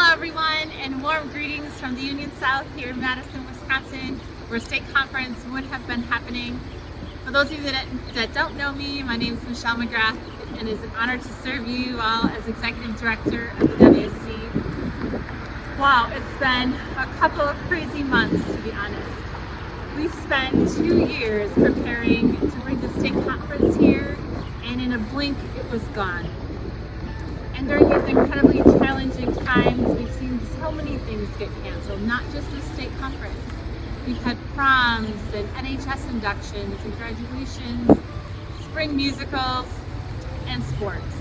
Hello everyone, and warm greetings from the Union South here in Madison, Wisconsin, where state conference would have been happening. For those of you that don't know me, my name is Michelle McGrath, and it is an honor to serve you all as Executive Director of the WASC. Wow, it's been a couple of crazy months, to be honest. We spent 2 years preparing to bring the state conference here, and in a blink, it was gone. And during these incredibly challenging times, we've seen so many things get canceled, not just the state conference. We've had proms and NHS inductions and graduations, spring musicals, and sports.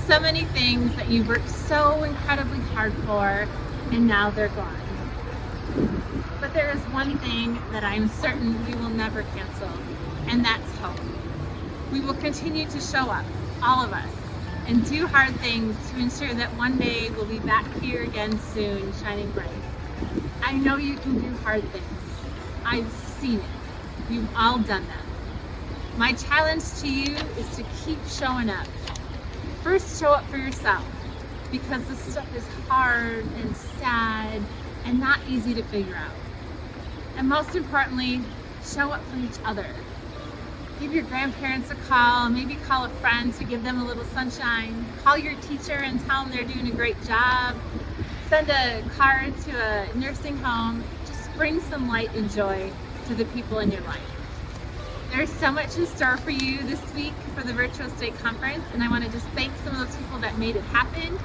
So many things that you worked so incredibly hard for, and now they're gone. But there is one thing that I'm certain we will never cancel, and that's hope. We will continue to show up, all of us, and do hard things to ensure that one day we'll be back here again soon, shining bright. I know you can do hard things. I've seen it. You've all done them. My challenge to you is to keep showing up. First, show up for yourself, because this stuff is hard and sad and not easy to figure out. And most importantly, show up for each other. Give your grandparents a call, maybe call a friend to give them a little sunshine. Call your teacher and tell them they're doing a great job. Send a card to a nursing home. Just bring some light and joy to the people in your life. There's so much in store for you this week for the virtual state conference, and I want to just thank some of those people that made it happen.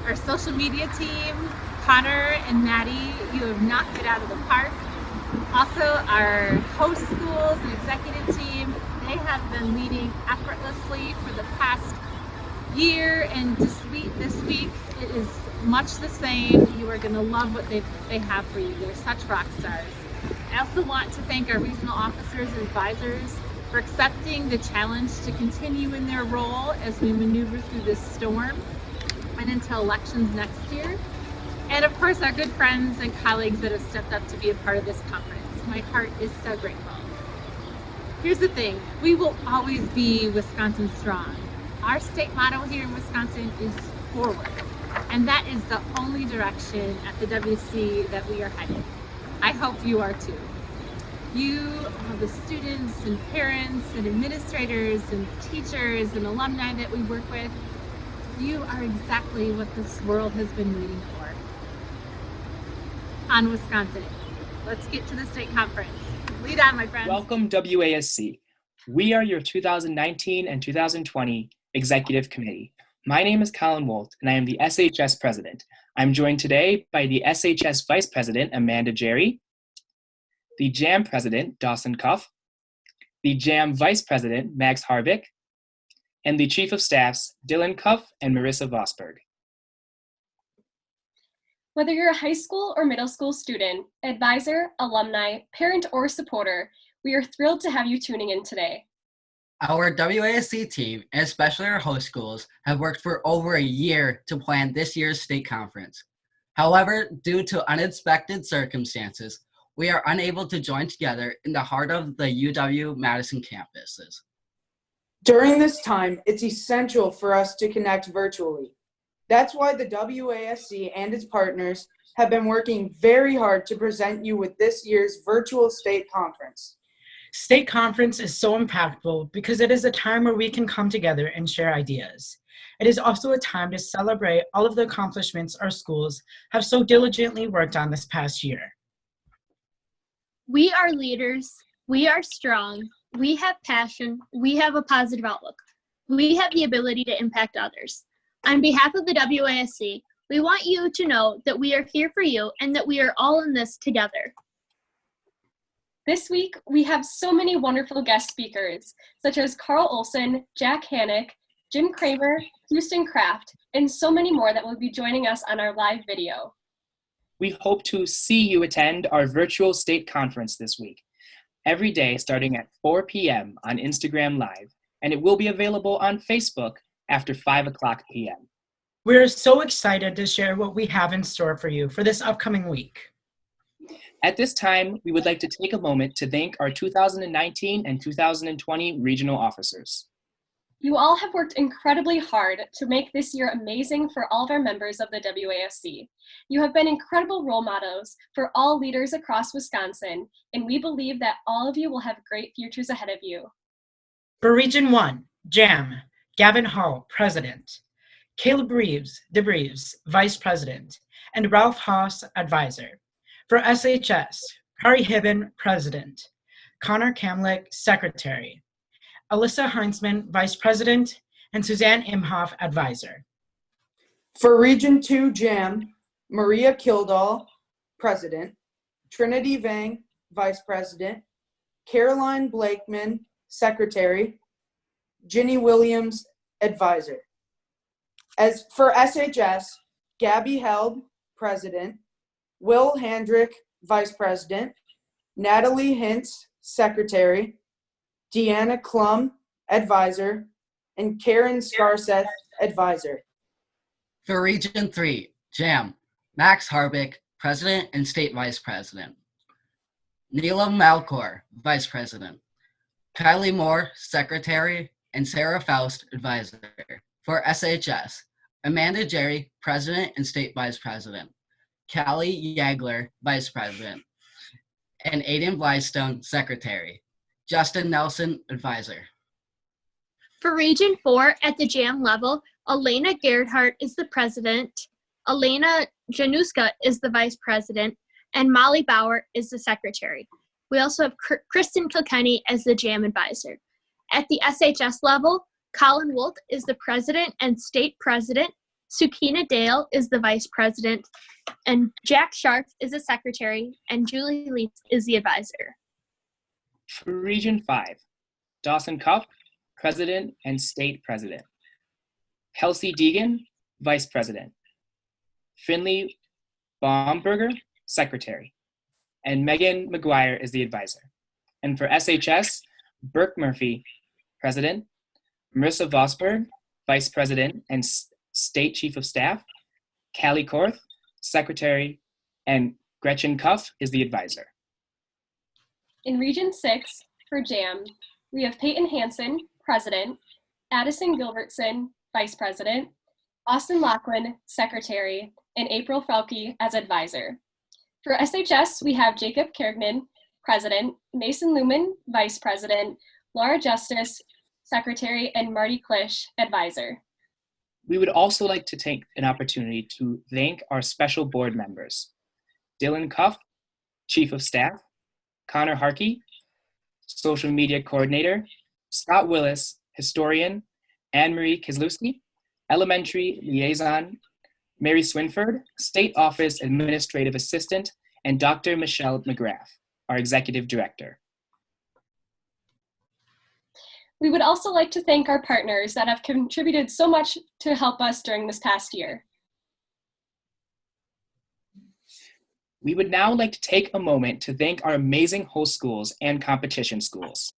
Our social media team, Connor and Maddie, you have knocked it out of the park. Also, our host schools and executive team, they have been leading effortlessly for the past year, and this week it is much the same. You are going to love what they have for you. They're such rock stars. I also want to thank our regional officers and advisors for accepting the challenge to continue in their role as we maneuver through this storm and until elections next year. And of course, our good friends and colleagues that have stepped up to be a part of this conference. My heart is so grateful. Here's the thing, we will always be Wisconsin strong. Our state motto here in Wisconsin is forward, and that is the only direction at the WC that we are headed. I hope you are too. You, all the students and parents and administrators and teachers and alumni that we work with, you are exactly what this world has been waiting for. On Wisconsin, let's get to the state conference. Lead on, my friends. Welcome, WASC. We are your 2019 and 2020 Executive Committee. My name is Colin Wolt, and I am the SHS President. I'm joined today by the SHS Vice President, Amanda Jerry, the JAM President, Dawson Cuff, the JAM Vice President, Max Harvick, and the Chief of Staffs, Dylan Cuff and Marissa Vosberg. Whether you're a high school or middle school student, advisor, alumni, parent, or supporter, we are thrilled to have you tuning in today. Our WASC team, and especially our host schools, have worked for over a year to plan this year's state conference. However, due to unexpected circumstances, we are unable to join together in the heart of the UW-Madison campuses. During this time, it's essential for us to connect virtually. That's why the WASC and its partners have been working very hard to present you with this year's virtual state conference. State conference is so impactful because it is a time where we can come together and share ideas. It is also a time to celebrate all of the accomplishments our schools have so diligently worked on this past year. We are leaders, we are strong, we have passion, we have a positive outlook. We have the ability to impact others. On behalf of the WASC, we want you to know that we are here for you and that we are all in this together. This week, we have so many wonderful guest speakers, such as Carl Olson, Jack Hannick, Jim Kramer, Houston Kraft, and so many more that will be joining us on our live video. We hope to see you attend our virtual state conference this week, every day starting at 4 p.m. on Instagram Live, and it will be available on Facebook after 5 o'clock p.m. We're so excited to share what we have in store for you for this upcoming week. At this time, we would like to take a moment to thank our 2019 and 2020 regional officers. You all have worked incredibly hard to make this year amazing for all of our members of the WASC. You have been incredible role models for all leaders across Wisconsin, and we believe that all of you will have great futures ahead of you. For Region 1, JAM, Gavin Hall, President. Caleb DeBreves, Vice President, and Ralph Haas, Advisor. For SHS, Kari Hibben, President. Connor Kamlick, Secretary. Alyssa Heinzman, Vice President, and Suzanne Imhoff, Advisor. For Region 2 JAM, Maria Kildall, President, Trinity Vang, Vice President, Caroline Blakeman, Secretary, Ginny Williams, Advisor. As for SHS, Gabby Held, President, Will Handrick, Vice President, Natalie Hintz, Secretary, Deanna Klum, Advisor, and Karen Skarseth, Advisor. For Region 3, JAM, Max Harbick, President and State Vice President. Neela Malkor, Vice President. Kylie Moore, Secretary, and Sarah Faust, Advisor. For SHS, Amanda Jerry, President and State Vice President. Callie Yagler, Vice President. And Aiden Blystone, Secretary. Justin Nelson, Advisor. For Region 4, at the JAM level, Elena Gerhardt is the President, Elena Januska is the Vice President, and Molly Bauer is the Secretary. We also have Kristen Kilkenny as the JAM Advisor. At the SHS level, Colin Wolf is the President and State President, Sukina Dale is the Vice President, and Jack Sharp is the Secretary, and Julie Leitz is the Advisor. For Region 5, Dawson Cuff, President and State President. Kelsey Deegan, Vice President. Finley Baumberger, Secretary. And Megan McGuire is the Advisor. And for SHS, Burke Murphy, President. Marissa Vosberg, Vice President and State Chief of Staff. Callie Korth, Secretary. And Gretchen Cuff is the Advisor. In Region 6, for JAM, we have Peyton Hansen, President, Addison Gilbertson, Vice President, Austin Lachlan, Secretary, and April Felke as Advisor. For SHS, we have Jacob Kergman, President, Mason Lumen, Vice President, Laura Justice, Secretary, and Marty Klisch, Advisor. We would also like to take an opportunity to thank our special board members. Dylan Cuff, Chief of Staff, Connor Harkey, Social Media Coordinator, Scott Willis, Historian, Anne-Marie Kislewski, Elementary Liaison, Mary Swinford, State Office Administrative Assistant, and Dr. Michelle McGrath, our Executive Director. We would also like to thank our partners that have contributed so much to help us during this past year. We would now like to take a moment to thank our amazing host schools and competition schools.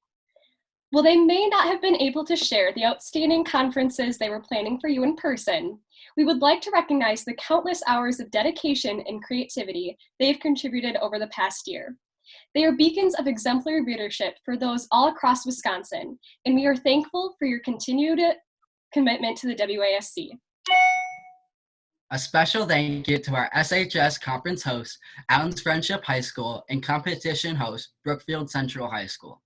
While they may not have been able to share the outstanding conferences they were planning for you in person, we would like to recognize the countless hours of dedication and creativity they've contributed over the past year. They are beacons of exemplary leadership for those all across Wisconsin, and we are thankful for your continued commitment to the WASC. A special thank you to our SHS conference host, Allen's Friendship High School, and competition host, Brookfield Central High School.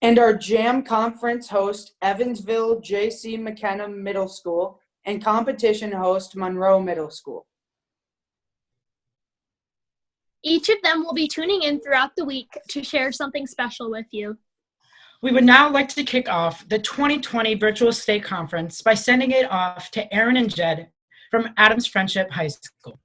And our JAM conference host, Evansville J.C. McKenna Middle School, and competition host, Monroe Middle School. Each of them will be tuning in throughout the week to share something special with you. We would now like to kick off the 2020 Virtual State Conference by sending it off to Aaron and Jed from Adams Friendship High School.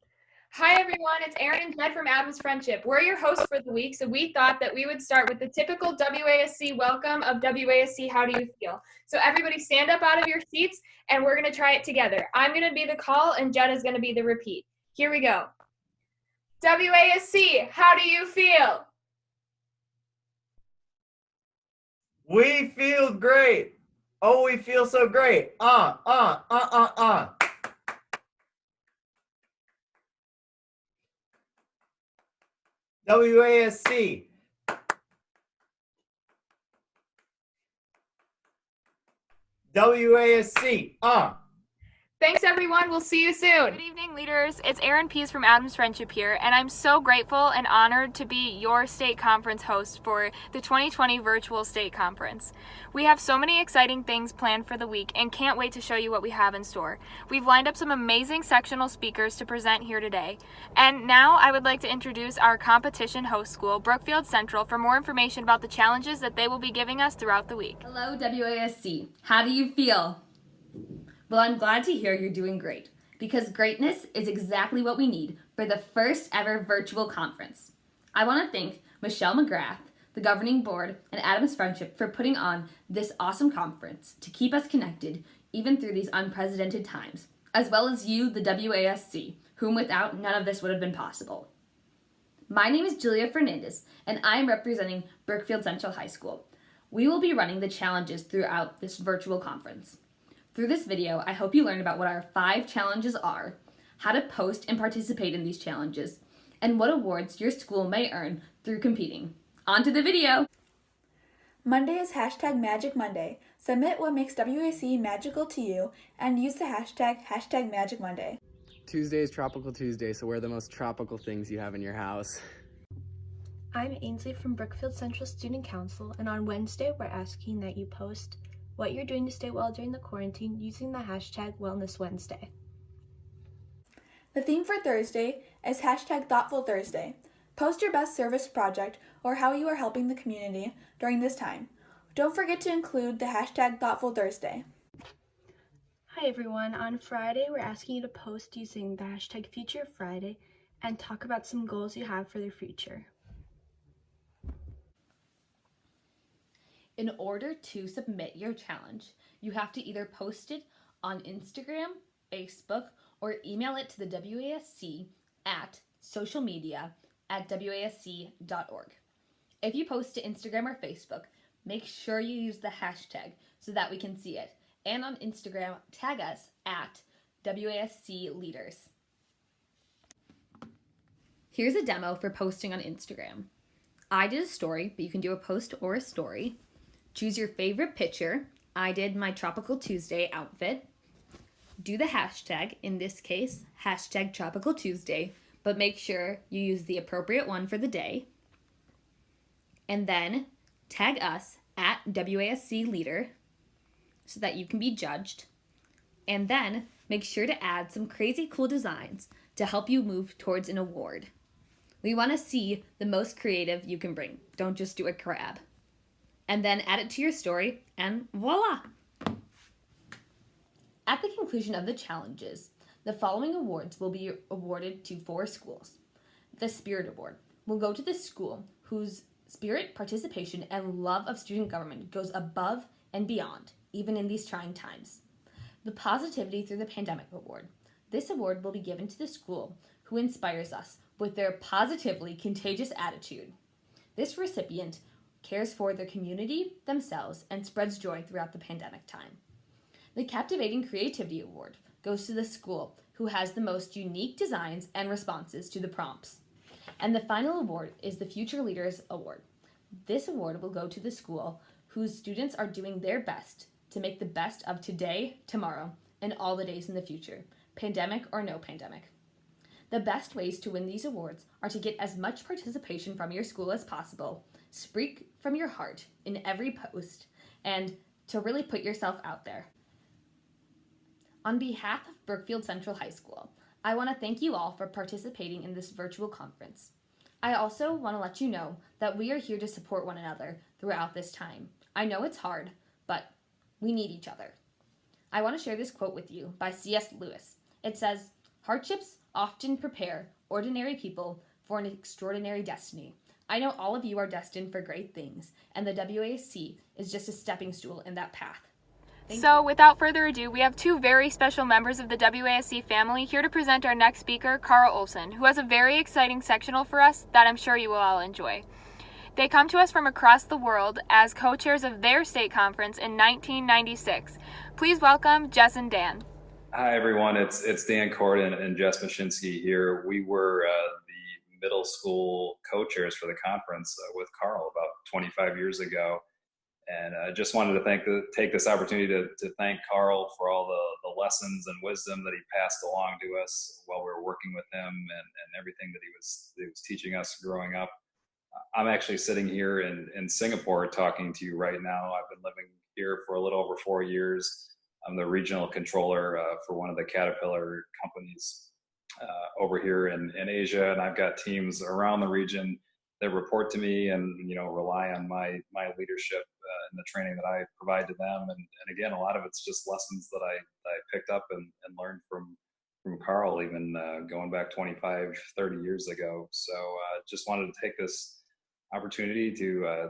Hi everyone, it's Erin and Jed from Adams Friendship. We're your hosts for the week, so we thought that we would start with the typical WASC welcome of WASC How Do You Feel? So everybody stand up out of your seats and we're going to try it together. I'm going to be the call and Jed is going to be the repeat. Here we go. WASC, how do you feel? We feel great. Oh, we feel so great. WASC. WASC, Thanks, everyone. We'll see you soon. Good evening, leaders. It's Erin Pease from Adams Friendship here, and I'm so grateful and honored to be your state conference host for the 2020 Virtual State Conference. We have so many exciting things planned for the week and can't wait to show you what we have in store. We've lined up some amazing sectional speakers to present here today. And now I would like to introduce our competition host school, Brookfield Central, for more information about the challenges that they will be giving us throughout the week. Hello, WASC. How do you feel? Well, I'm glad to hear you're doing great, because greatness is exactly what we need for the first ever virtual conference. I want to thank Michelle McGrath, the governing board, and Adams Friendship for putting on this awesome conference to keep us connected even through these unprecedented times, as well as you, the WASC, whom without none of this would have been possible. My name is Julia Fernandez, and I am representing Brookfield Central High School. We will be running the challenges throughout this virtual conference. Through this video, I hope you learn about what our 5 challenges are, how to post and participate in these challenges, and what awards your school may earn through competing. On to the video! Monday is hashtag Magic Monday. Submit what makes WAC magical to you and use the hashtag Magic Monday. Tuesday is Tropical Tuesday, so wear the most tropical things you have in your house. I'm Ainsley from Brookfield Central Student Council, and on Wednesday we're asking that you post what you're doing to stay well during the quarantine using the hashtag Wellness Wednesday. The theme for Thursday is hashtag Thoughtful Thursday. Post your best service project or how you are helping the community during this time. Don't forget to include the hashtag Thoughtful Thursday. Hi everyone, on Friday we're asking you to post using the hashtag Future Friday and talk about some goals you have for the future. In order to submit your challenge, you have to either post it on Instagram, Facebook, or email it to the WASC at socialmedia@wasc.org. If you post to Instagram or Facebook, make sure you use the hashtag so that we can see it. And on Instagram, tag us at WASC Leaders. Here's a demo for posting on Instagram. I did a story, but you can do a post or a story. Choose your favorite picture. I did my Tropical Tuesday outfit. Do the hashtag, in this case, hashtag Tropical Tuesday, but make sure you use the appropriate one for the day. And then tag us at WASC Leader so that you can be judged. And then make sure to add some crazy cool designs to help you move towards an award. We want to see the most creative you can bring. Don't just do a crab. And then add it to your story, and voila! At the conclusion of the challenges, the following awards will be awarded to 4 schools. The Spirit Award will go to the school whose spirit, participation, and love of student government goes above and beyond, even in these trying times. The Positivity Through the Pandemic Award. This award will be given to the school who inspires us with their positively contagious attitude. This recipient cares for their community, themselves, and spreads joy throughout the pandemic time. The Captivating Creativity Award goes to the school who has the most unique designs and responses to the prompts. And the final award is the Future Leaders Award. This award will go to the school whose students are doing their best to make the best of today, tomorrow, and all the days in the future, pandemic or no pandemic. The best ways to win these awards are to get as much participation from your school as possible, speak from your heart in every post, and to really put yourself out there. On behalf of Brookfield Central High School, I want to thank you all for participating in this virtual conference. I also want to let you know that we are here to support one another throughout this time. I know it's hard, but we need each other. I want to share this quote with you by C.S. Lewis. It says, "Hardships often prepare ordinary people for an extraordinary destiny. I know all of you are destined for great things, and the WASC is just a stepping stool in that path." So without further ado, we have 2 very special members of the WASC family here to present our next speaker, Carl Olson, who has a very exciting sectional for us that I'm sure you will all enjoy. They come to us from across the world as co-chairs of their state conference in 1996. Please welcome Jess and Dan. Hi everyone, it's Dan Corden and Jess Mashinsky here. We were the middle school co-chairs for the conference with Carl about 25 years ago. And I just wanted to take this opportunity to thank Carl for all the lessons and wisdom that he passed along to us while we were working with him, and everything that he was teaching us growing up. I'm actually sitting here in Singapore talking to you right now. I've been living here for a little over 4 years. I'm the regional controller for one of the Caterpillar companies over here in Asia, and I've got teams around the region that report to me and rely on my leadership and the training that I provide to them. And again, a lot of it's just lessons that I picked up and learned from Carl, even going back 25, 30 years ago. So just wanted to take this opportunity to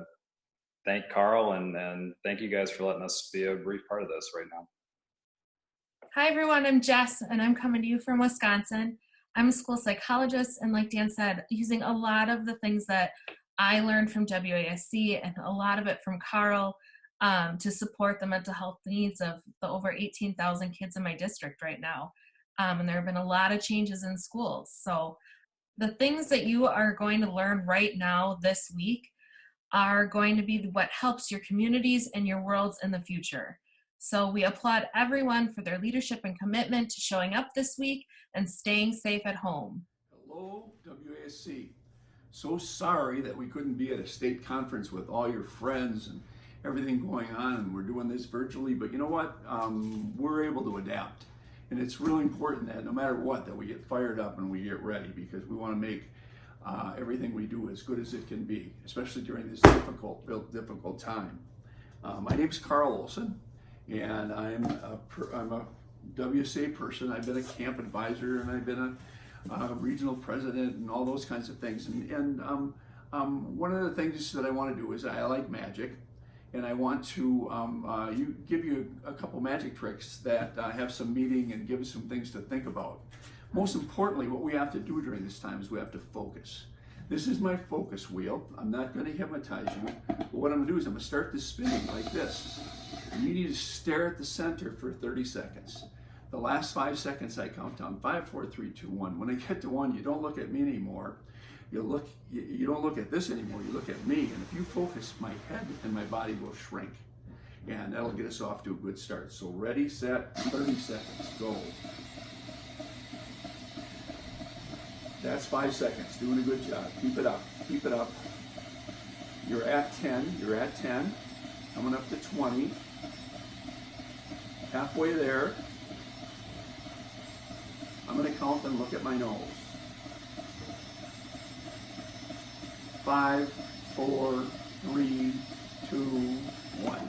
thank Carl and thank you guys for letting us be a brief part of this right now. Hi everyone, I'm Jess and I'm coming to you from Wisconsin. I'm a school psychologist, and like Dan said, using a lot of the things that I learned from WASC and a lot of it from Carl to support the mental health needs of the over 18,000 kids in my district right now. And there have been a lot of changes in schools. So the things that you are going to learn right now this week are going to be what helps your communities and your worlds in the future. So we applaud everyone for their leadership and commitment to showing up this week and staying safe at home. Hello, WASC. So sorry that we couldn't be at a state conference with all your friends and everything going on, and we're doing this virtually, but you know what? We're able to adapt. And it's really important that no matter what, that we get fired up and we get ready, because we want to make everything we do as good as it can be, especially during this difficult time. My name's Carl Olson, and I'm a WSA person. I've been a camp advisor, and I've been a regional president, and all those kinds of things. And one of the things that I want to do is I like magic, and I want to give you a couple magic tricks that have some meaning and give us some things to think about. Most importantly, what we have to do during this time is we have to focus. This is my focus wheel. I'm not going to hypnotize you, but what I'm going to do is I'm going to start this spinning like this. You need to stare at the center for 30 seconds. The last 5 seconds I count down. 5, 4, 3, 2, 1. When I get to 1, you don't look at me anymore. You don't look at this anymore. You look at me. And if you focus, my head and my body will shrink. And that'll get us off to a good start. So ready, set, 30 seconds, go. That's 5 seconds. Doing a good job. Keep it up. Keep it up. You're at 10. You're at 10. Coming up to 20. Halfway there. I'm going to count and look at my nose. 5, 4, 3, 2, 1.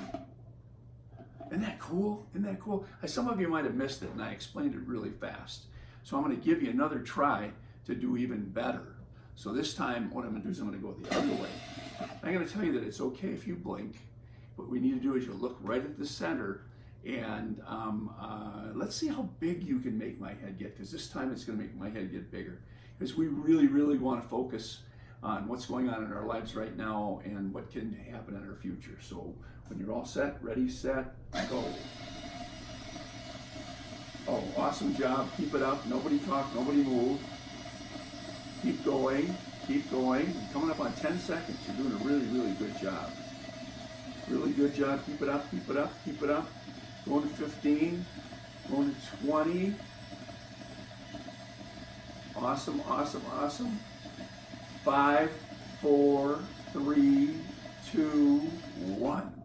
Isn't that cool? Isn't that cool? Some of you might have missed it, and I explained it really fast. So I'm going to give you another try to do even better. So this time, what I'm going to do is I'm going to go the other way. I'm going to tell you that it's okay if you blink. What we need to do is you look right at the center, and let's see how big you can make my head get, because this time it's going to make my head get bigger. Because we really, really want to focus on what's going on in our lives right now and what can happen in our future. So when you're all set, ready, set, go. Oh, awesome job. Keep it up. Nobody talk, nobody move. Keep going, keep going. Coming up on 10 seconds. You're doing a really, really good job. Really good job. Keep it up, keep it up, keep it up. Going to 15, going to 20. Awesome, awesome, awesome. 5, 4, 3, 2, 1.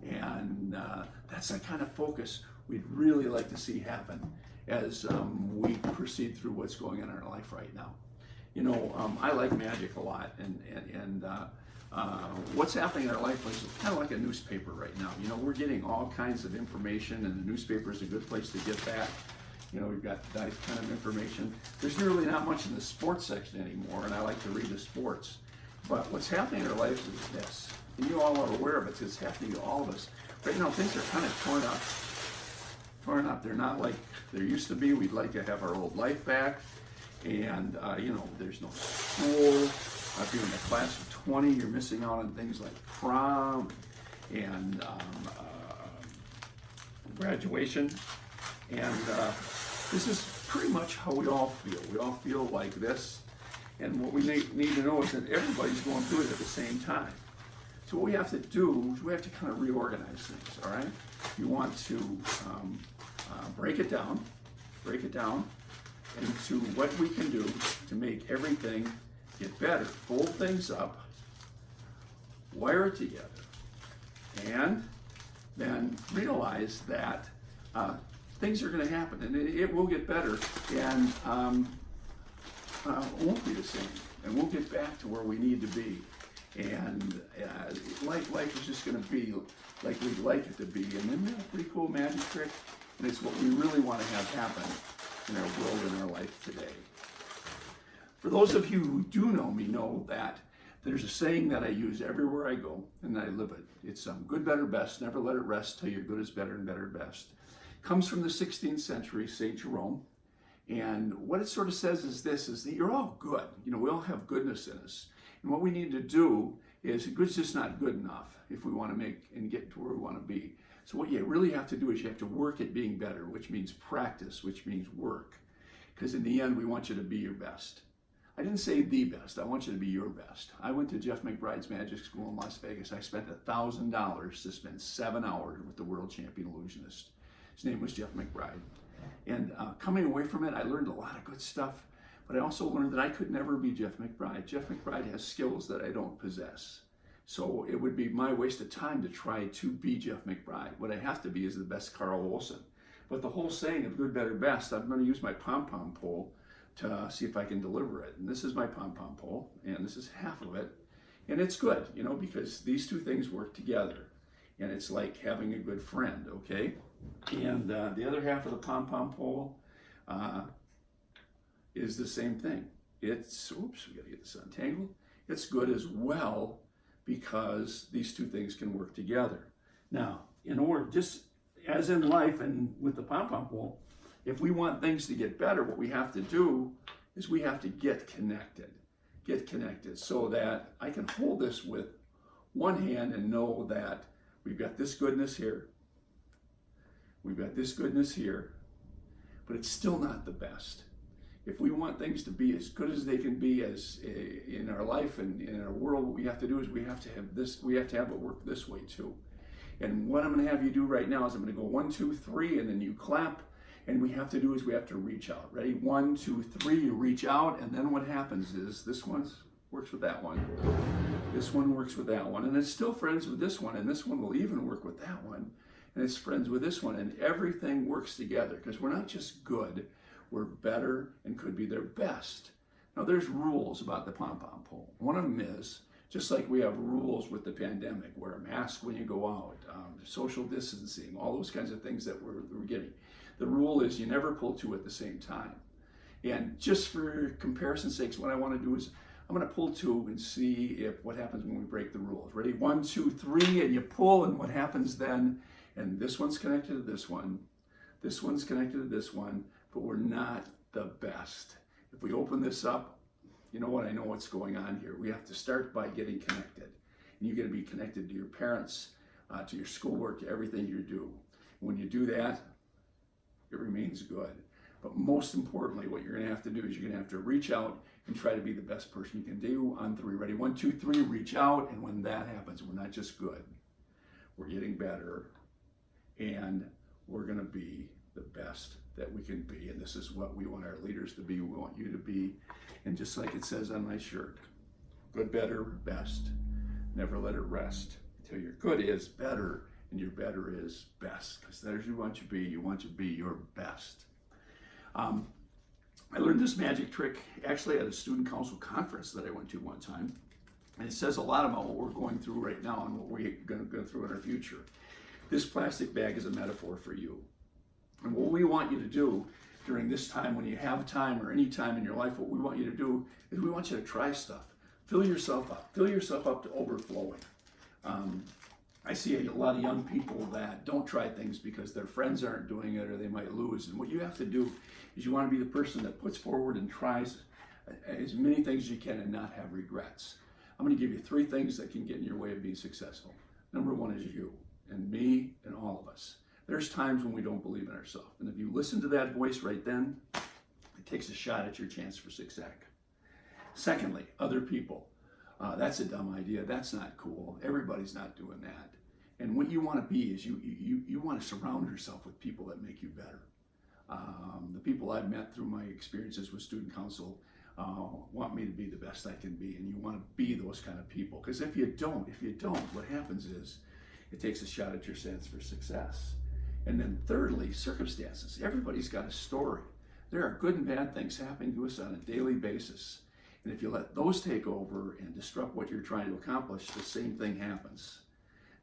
And that's the kind of focus we'd really like to see happen as we proceed through what's going on in our life right now. You know, I like magic a lot, and what's happening in our life is kind of like a newspaper right now. You know, we're getting all kinds of information, and the newspaper is a good place to get that. You know, we've got that kind of information. There's really not much in the sports section anymore, and I like to read the sports. But what's happening in our life is this, and you all are aware of it. It's happening to all of us. Right now, things are kind of torn up. Torn up. They're not like there used to be. We'd like to have our old life back. And, you know, there's no school. If you're in a class of 20, you're missing out on things like prom and graduation. And this is pretty much how we all feel. We all feel like this. And what we need to know is that everybody's going through it at the same time. So what we have to do is we have to kind of reorganize things, all right? You want to break it down into what we can do to make everything get better. Fold things up, wire it together, and then realize that things are going to happen, and it will get better, and it won't be the same, and we'll get back to where we need to be. And life is just going to be like we'd like it to be. And isn't that a pretty cool magic trick? And it's what we really want to have happen in our world and our life today. For those of you who do know me know that there's a saying that I use everywhere I go, and I live it. It's good, better, best. Never let it rest till your good is better and better, best. Comes from the 16th century, St. Jerome. And what it sort of says is this, is that you're all good. You know, we all have goodness in us. And what we need to do is, good's just not good enough if we want to make and get to where we want to be. So what you really have to do is you have to work at being better, which means practice, which means work. Because in the end, we want you to be your best. I didn't say the best, I want you to be your best. I went to Jeff McBride's Magic School in Las Vegas. I spent $1,000 to spend 7 hours with the world champion illusionist. His name was Jeff McBride. And coming away from it, I learned a lot of good stuff. But I also learned that I could never be Jeff McBride. Jeff McBride has skills that I don't possess. So it would be my waste of time to try to be Jeff McBride. What I have to be is the best Carl Olson. But the whole saying of good, better, best, I'm going to use my pom-pom pole to see if I can deliver it. And this is my pom-pom pole, and this is half of it. And it's good, you know, because these two things work together. And it's like having a good friend, okay? And the other half of the pom-pom pole, is the same thing. It's, oops, we gotta get this untangled. It's good as well because these two things can work together. Now, in order, just as in life and with the pom-pom pole, if we want things to get better, what we have to do is we have to get connected so that I can hold this with one hand and know that we've got this goodness here, we've got this goodness here, but it's still not the best. If we want things to be as good as they can be as in our life and in our world, what we have to do is we have to have this, we have to have it work this way too. And what I'm going to have you do right now is I'm going to go 1, 2, 3, and then you clap. And we have to do is we have to reach out. Ready? 1, 2, 3, you reach out, and then what happens is this one works with that one. This one works with that one, and it's still friends with this one, and this one will even work with that one, and it's friends with this one, and everything works together because we're not just good, we're better and could be their best. Now there's rules about the pom-pom pole. One of them is, just like we have rules with the pandemic, wear a mask when you go out, social distancing, all those kinds of things that we're getting. The rule is you never pull two at the same time. And just for comparison's sakes, what I want to do is I'm going to pull two and see what happens when we break the rules. Ready? 1, 2, 3, and you pull, and what happens then? And this one's connected to this one. This one's connected to this one, but we're not the best. If we open this up, you know what? I know what's going on here. We have to start by getting connected. And you're going to be connected to your parents, to your schoolwork, to everything you do. When you do that, it remains good. But most importantly, what you're going to have to do is you're going to have to reach out and try to be the best person you can do on 3. Ready? 1, 2, 3, reach out. And when that happens, we're not just good. We're getting better. And we're going to be the best that we can be. And this is what we want our leaders to be. We want you to be. And just like it says on my shirt, good, better, best. Never let it rest until your good is better and your better is best. Because there's you want you to be. You want to be your best. I learned this magic trick actually at a student council conference that I went to one time. And it says a lot about what we're going through right now and what we're going to go through in our future. This plastic bag is a metaphor for you. And what we want you to do during this time, when you have time or any time in your life, what we want you to do is we want you to try stuff. Fill yourself up to overflowing. I see a lot of young people that don't try things because their friends aren't doing it or they might lose. And what you have to do is you want to be the person that puts forward and tries as many things as you can and not have regrets. I'm going to give you 3 things that can get in your way of being successful. Number 1 is you and me and all of us. There's times when we don't believe in ourselves. And if you listen to that voice right then, it takes a shot at your chance for success. Secondly, other people. That's a dumb idea. That's not cool. Everybody's not doing that. And what you want to be is you want to surround yourself with people that make you better. The people I've met through my experiences with student council want me to be the best I can be, and you want to be those kind of people. Because if you don't, what happens is it takes a shot at your chance for success. And then thirdly, circumstances. Everybody's got a story. There are good and bad things happening to us on a daily basis. And if you let those take over and disrupt what you're trying to accomplish, the same thing happens.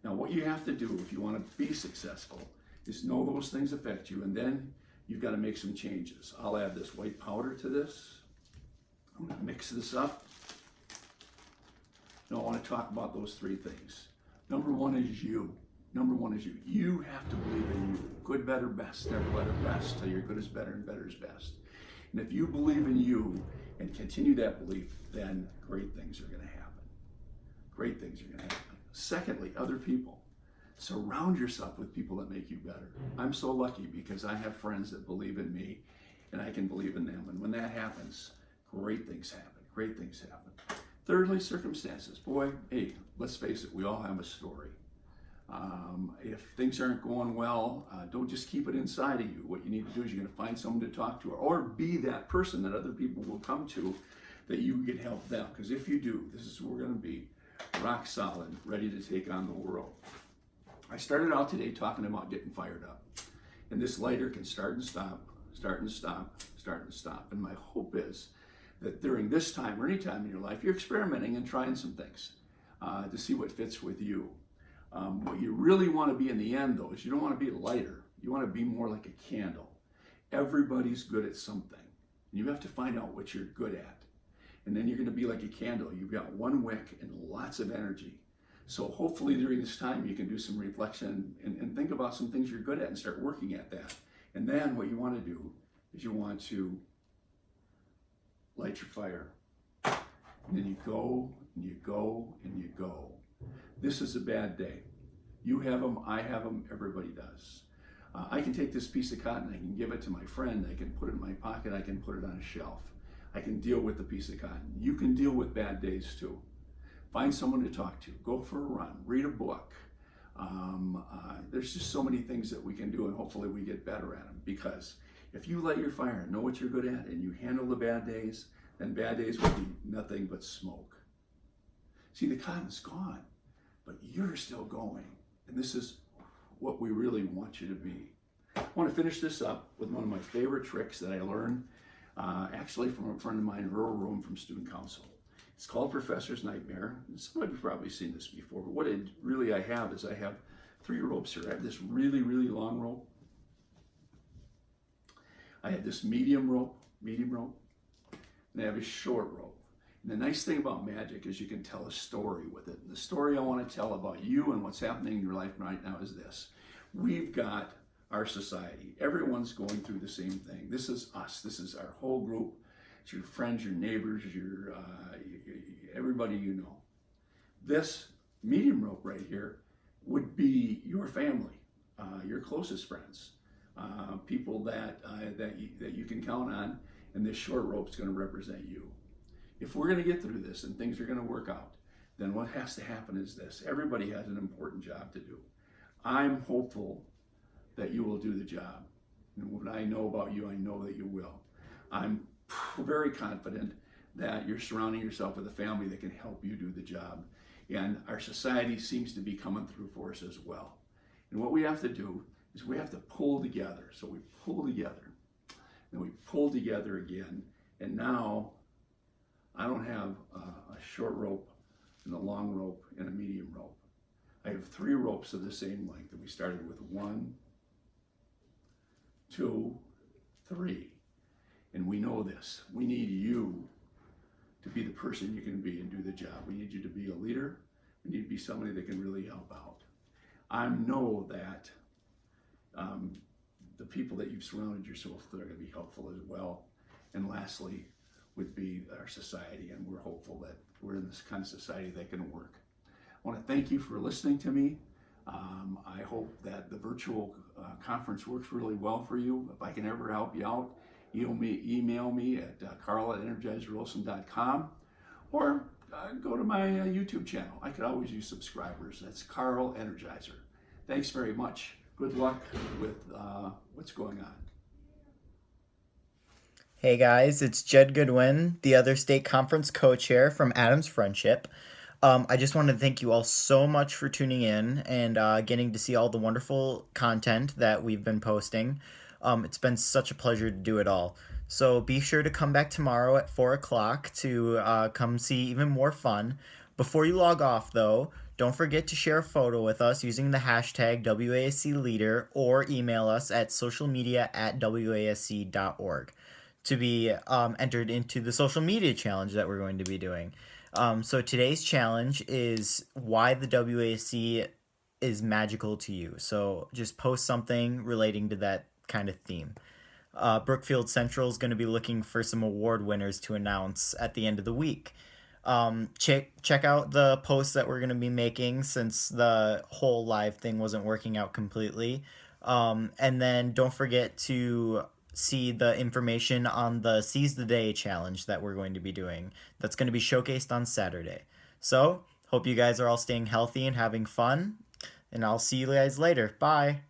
Now, what you have to do if you want to be successful is know those things affect you, and then you've got to make some changes. I'll add this white powder to this. I'm going to mix this up. Now, I want to talk about those three things. Number one is you. Number one is you. You have to believe in you. Good, better, best. Never let it rest till your good is better and better is best. And if you believe in you and continue that belief, then great things are going to happen. Great things are going to happen. Secondly, other people. Surround yourself with people that make you better. I'm so lucky because I have friends that believe in me and I can believe in them. And when that happens, great things happen. Great things happen. Thirdly, circumstances. Boy, hey, let's face it, we all have a story. If things aren't going well, don't just keep it inside of you. What you need to do is you're going to find someone to talk to, or be that person that other people will come to that you can help them. Because if you do, this is who we're going to be, rock solid, ready to take on the world. I started out today talking about getting fired up. And this lighter can start and stop, start and stop, start and stop. And my hope is that during this time or any time in your life, you're experimenting and trying some things to see what fits with you. What you really want to be in the end, though, is you don't want to be a lighter. You want to be more like a candle. Everybody's good at something. You have to find out what you're good at. And then you're going to be like a candle. You've got one wick and lots of energy. So hopefully during this time you can do some reflection and think about some things you're good at and start working at that. And then what you want to do is you want to light your fire. And then you go and you go and you go. This is a bad day. You have them, I have them, everybody does. I can take this piece of cotton, I can give it to my friend, I can put it in my pocket, I can put it on a shelf. I can deal with the piece of cotton. You can deal with bad days too. Find someone to talk to, go for a run, read a book. There's just so many things that we can do, and hopefully we get better at them, because if you light your fire and know what you're good at and you handle the bad days, then bad days will be nothing but smoke. See, the cotton's gone, but you're still going. And this is what we really want you to be. I want to finish this up with one of my favorite tricks that I learned actually from a friend of mine in Rural Room from Student Council. It's called Professor's Nightmare. Some of you have probably seen this before, but what I have is I have 3 ropes here. I have this really, really long rope. I have this medium rope, and I have a short rope. And the nice thing about magic is you can tell a story with it. The story I want to tell about you and what's happening in your life right now is this. We've got our society. Everyone's going through the same thing. This is us. This is our whole group. It's your friends, your neighbors, your everybody you know. This medium rope right here would be your family, your closest friends, people that you can count on, and this short rope is going to represent you. If we're going to get through this and things are going to work out, then what has to happen is this. Everybody has an important job to do. I'm hopeful that you will do the job. And what I know about you, I know that you will. I'm very confident that you're surrounding yourself with a family that can help you do the job. And our society seems to be coming through for us as well. And what we have to do is we have to pull together. So we pull together, then we pull together again, and now I don't have a short rope and a long rope and a medium rope. I have 3 ropes of the same length, and we started with 1, 2, 3. And we know this. We need you to be the person you can be and do the job. We need you to be a leader. We need to be somebody that can really help out. I know that the people that you've surrounded yourself with are going to be helpful as well. And lastly, would be our society, and we're hopeful that we're in this kind of society that can work. I want to thank you for listening to me. I hope that the virtual conference works really well for you. If I can ever help you out, email me at carl@energizerwilson.com, or go to my YouTube channel. I could always use subscribers. That's Carl Energizer. Thanks very much. Good luck with what's going on. Hey guys, it's Jed Goodwin, the other state conference co-chair from Adams Friendship. I just wanted to thank you all so much for tuning in and getting to see all the wonderful content that we've been posting. It's been such a pleasure to do it all. So be sure to come back tomorrow at 4 o'clock to come see even more fun. Before you log off, though, don't forget to share a photo with us using the hashtag WASCLeader or email us at socialmedia@wasc.org to be entered into the social media challenge that we're going to be doing. So today's challenge is why the WASC is magical to you. So just post something relating to that kind of theme. Brookfield Central is going to be looking for some award winners to announce at the end of the week. Check out the posts that we're going to be making since the whole live thing wasn't working out completely. And then don't forget to see the information on the Seize the Day challenge that we're going to be doing. That's going to be showcased on Saturday. So, hope you guys are all staying healthy and having fun. And I'll see you guys later. Bye.